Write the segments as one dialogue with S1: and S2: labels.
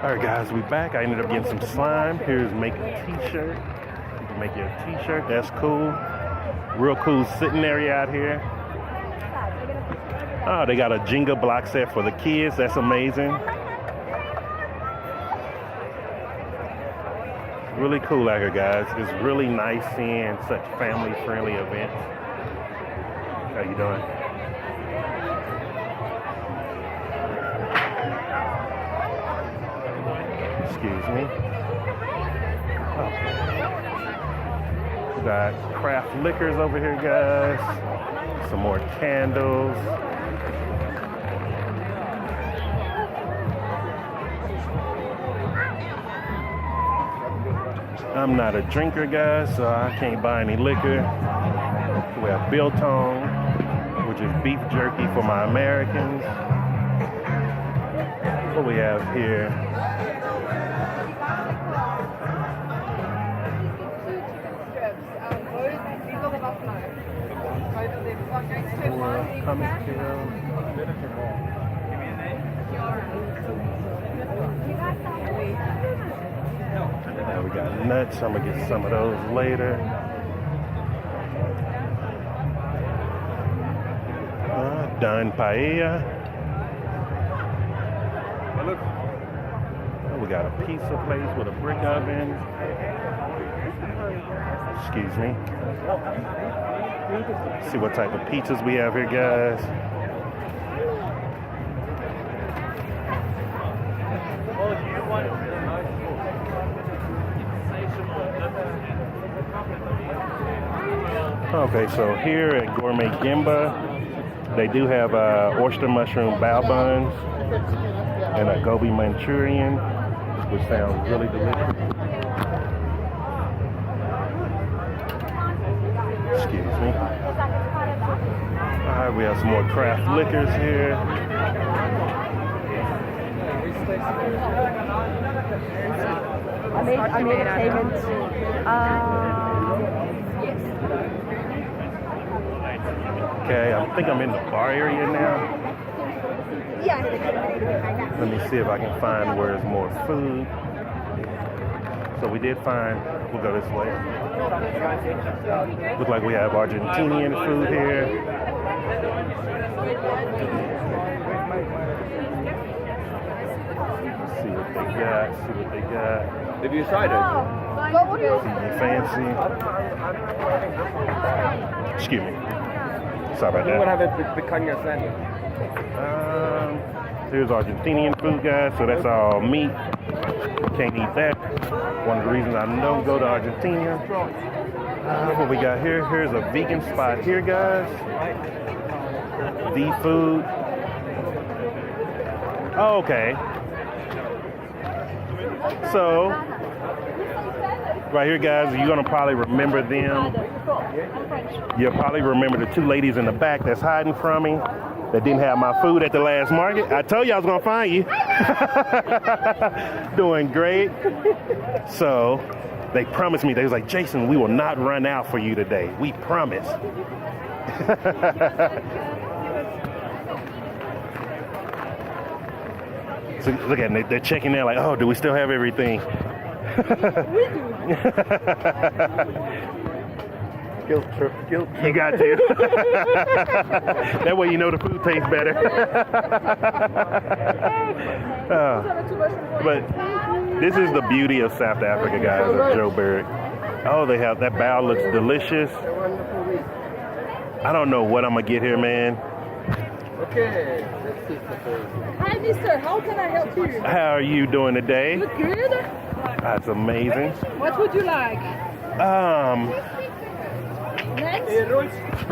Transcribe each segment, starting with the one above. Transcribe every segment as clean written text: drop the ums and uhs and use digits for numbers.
S1: Alright guys, we back. I ended up getting some slime. Here's make a t-shirt. You can make your t-shirt, that's cool. Real cool sitting area out here. Oh, they got a Jenga block set for the kids, that's amazing. Really cool out here guys. It's really nice seeing such family-friendly events. How you doing? Excuse me. Oh. We got craft liquors over here, guys. Some more candles. I'm not a drinker, guys, so I can't buy any liquor. We have biltong, which is beef jerky for my Americans. What we have here? Now we got nuts. I'm gonna get some of those later. Done paella. Oh, we got a pizza place with a brick oven. Excuse me. See what type of pizzas we have here, guys. Okay, so here at Gourmet Gimba, they do have oyster mushroom bao buns and a gobi Manchurian, which sounds really delicious. Excuse me. All right, we have some more craft liquors here.
S2: I made a payment.
S1: Okay, I think I'm in the bar area now.
S2: Yeah.
S1: Let me see if I can find where there's more food. So we did find, we'll go this way. Look like we have Argentinian food here. See what they got, see what they got.
S3: Have you tried it?
S1: Fancy. Excuse me. Sorry about
S3: You would
S1: that.
S3: have a picanha sandwich.
S1: Here's Argentinian food, guys. So that's all meat. Can't eat that. One of the reasons I don't go to Argentina. What we got here? Here's a vegan spot here, guys. The food. Oh, okay. So, right here, guys, you're going to probably remember them. You'll probably remember the two ladies in the back that's hiding from me that didn't have my food at the last market. I told you I was going to find you. Doing great. So, they promised me, they was like, Jason, we will not run out for you today. We promise. So look at them, they're checking there like, oh, do we still have everything?
S2: We do.
S3: Guilt trip.
S1: You got to. That way you know the food tastes better. But this is the beauty of South Africa, guys, of Joburg. Oh, they have, that bao looks delicious. I don't know what I'm going to get here, man.
S3: Okay, let's see.
S2: Hi, mister. How can I help you?
S1: How are you doing today?
S2: Look good.
S1: That's amazing.
S2: What would you like? Next?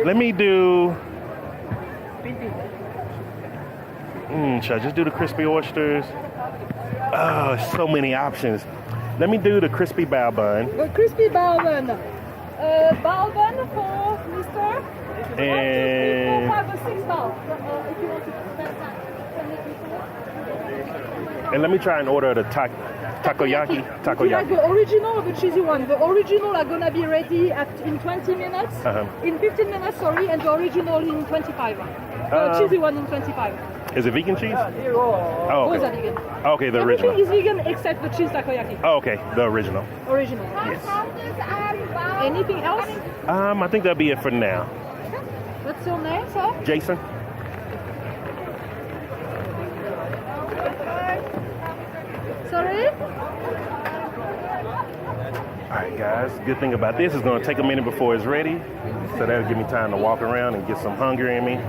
S1: Let me do... should I just do the crispy oysters? Oh, so many options. Let me do the crispy bao bun.
S2: The crispy bao bun. Bao bun for mister?
S1: And...
S2: 1, 2, 3, 4, 5 or 6 bao. If you want to...
S1: And let me try and order the takoyaki.
S2: Would you like the original or the cheesy one? The original are gonna be ready in 20 minutes. In 15 minutes, sorry, and the original in 25. The cheesy one on 25.
S1: Is it vegan cheese? Oh,
S2: Both are
S1: okay.
S2: vegan.
S1: Okay, the
S2: Everything
S1: original.
S2: is vegan except the cheese takoyaki.
S1: Oh, okay, the original.
S2: Original.
S1: Yes.
S2: Anything else?
S1: I think that'll be it for now.
S2: What's your name, sir?
S1: Jason?
S2: Sorry?
S1: All right, guys. Good thing about this is going to take a minute before it's ready. So that'll give me time to walk around and get some hunger in me.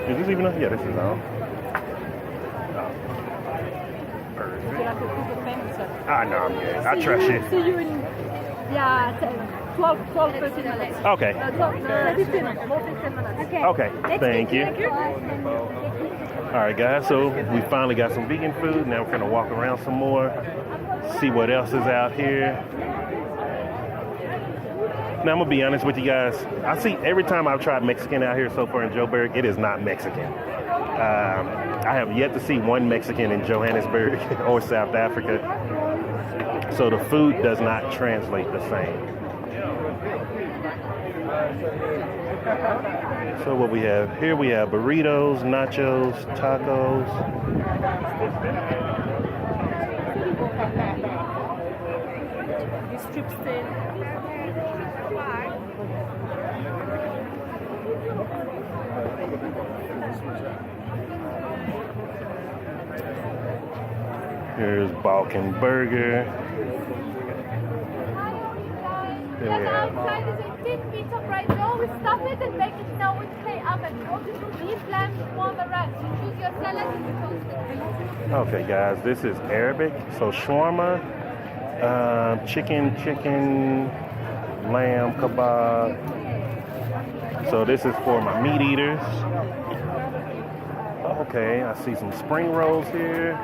S1: Is this even on? Yeah, this is on.
S2: Would you like a proof of payment, sir?
S1: Ah, no, I'm good. I trust you.
S2: See you in 12, 13 minutes.
S1: Okay.
S2: 15 minutes. More 15 minutes. Okay.
S1: Okay. Thank you. All right, guys. So we finally got some vegan food. Now we're going to walk around some more, see what else is out here. Now, I'm going to be honest with you guys. I see every time I've tried Mexican out here so far in Joburg, it is not Mexican. I have yet to see one Mexican in Johannesburg or South Africa. So the food does not translate the same. So what we have here, we have burritos, nachos, tacos.
S2: Strip steak.
S1: Here's Balkan Burger. There we have.
S4: Outside is a thin piece of bread dough. We stuff it and make it now with clay oven. Beef, lamb, small ranch. You choose your salad and you toast it.
S1: Okay, guys, this is Arabic. So shawarma, chicken, lamb kebab. So this is for my meat eaters. Okay, I see some spring rolls here.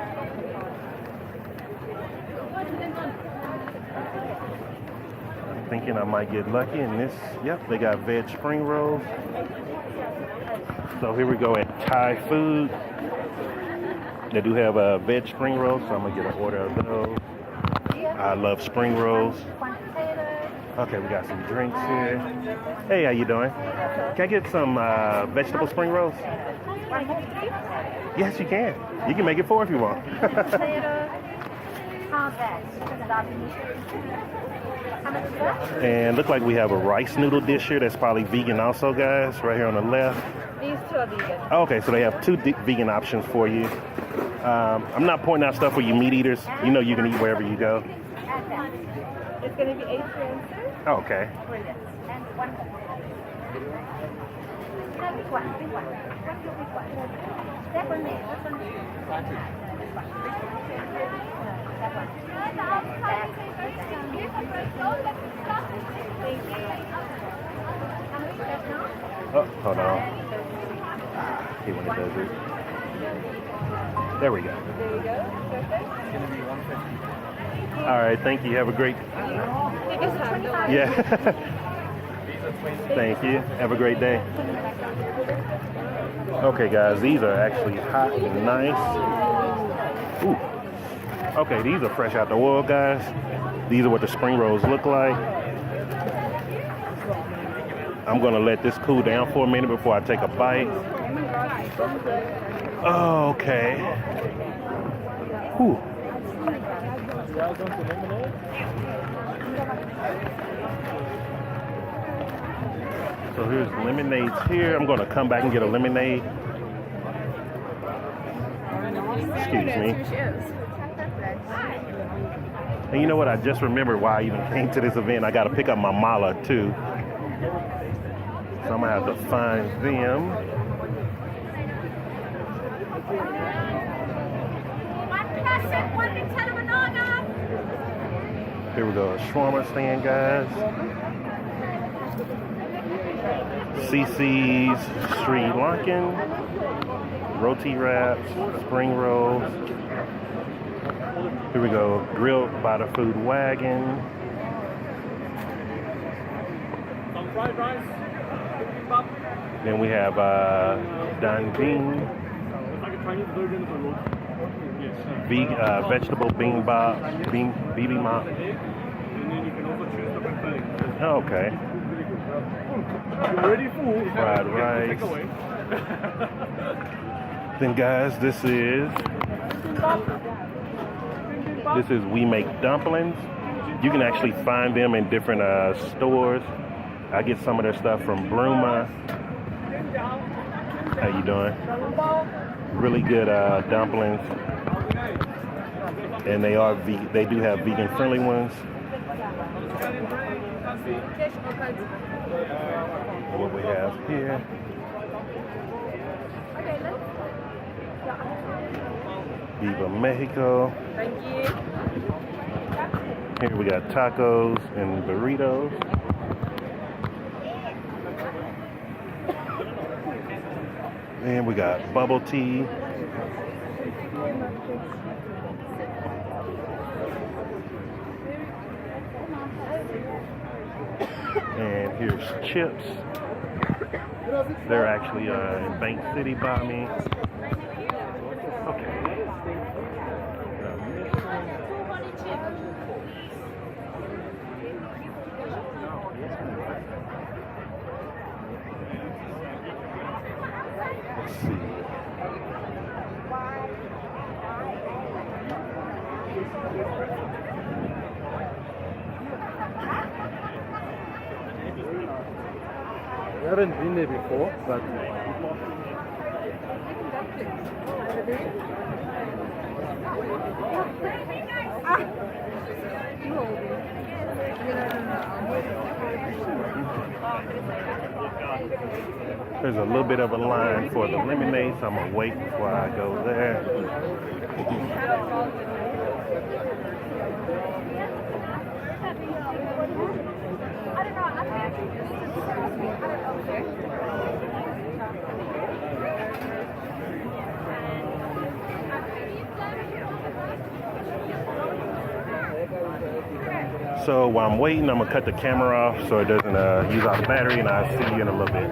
S1: Thinking I might get lucky in this. Yep, they got veg spring rolls. So here we go at Thai food. They do have a veg spring rolls, so I'm gonna get an order of those. I love spring rolls. Okay, we got some drinks here. Hey, how you doing? Can I get some vegetable spring rolls? Yes, you can. You can make it 4 if you want. And look like we have a rice noodle dish here that's probably vegan also, guys, right here on the left.
S2: These two are vegan.
S1: Okay, so they have 2 vegan options for you. I'm not pointing out stuff for you meat eaters. You know you can eat wherever you go.
S2: It's going to be 8 cents.
S1: Okay. Oh, hold on. See when it does it. There we go.
S2: There you go. Perfect.
S1: All right, thank you. Have a great.
S2: It's time.
S1: Yeah. Thank you. Have a great day. Okay, guys, these are actually hot and nice. Ooh. Okay, these are fresh out the oil, guys. These are what the spring rolls look like. I'm gonna let this cool down for a minute before I take a bite. Okay. Whew. So here's lemonades here. I'm gonna come back and get a lemonade. Excuse me. And you know what? I just remembered why I even came to this event. I gotta pick up my mala too. So I'm gonna have to find them.
S4: One classic, one Nutella banana.
S1: Here we go, a shawarma stand, guys. CC's Sri Lankan, roti wraps, spring rolls. Here we go, grilled by the food wagon.
S3: Some fried rice.
S1: Then we have danbing,
S3: Like a Chinese version of a roast. Yes.
S1: vegetable bibimbap.
S3: And then you can also choose the preferred.
S1: Okay.
S3: You're already full.
S1: Fried rice.
S3: Take away.
S1: Then guys, this is We Make Dumplings. You can actually find them in different stores. I get some of their stuff from Bruma. How you doing? Really good dumplings, and they do have vegan friendly ones. What we have here. Viva Mexico.
S2: Thank you.
S1: Here we got tacos and burritos. And we got bubble tea. And here's chips. They're actually in Bank City by me. Okay. Let's see.
S3: I haven't been there before, but
S1: There's a little bit of a line for the lemonade, so I'm gonna wait before I go there. So while I'm waiting, I'm gonna cut the camera off so it doesn't use our battery, and I'll see you in a little bit.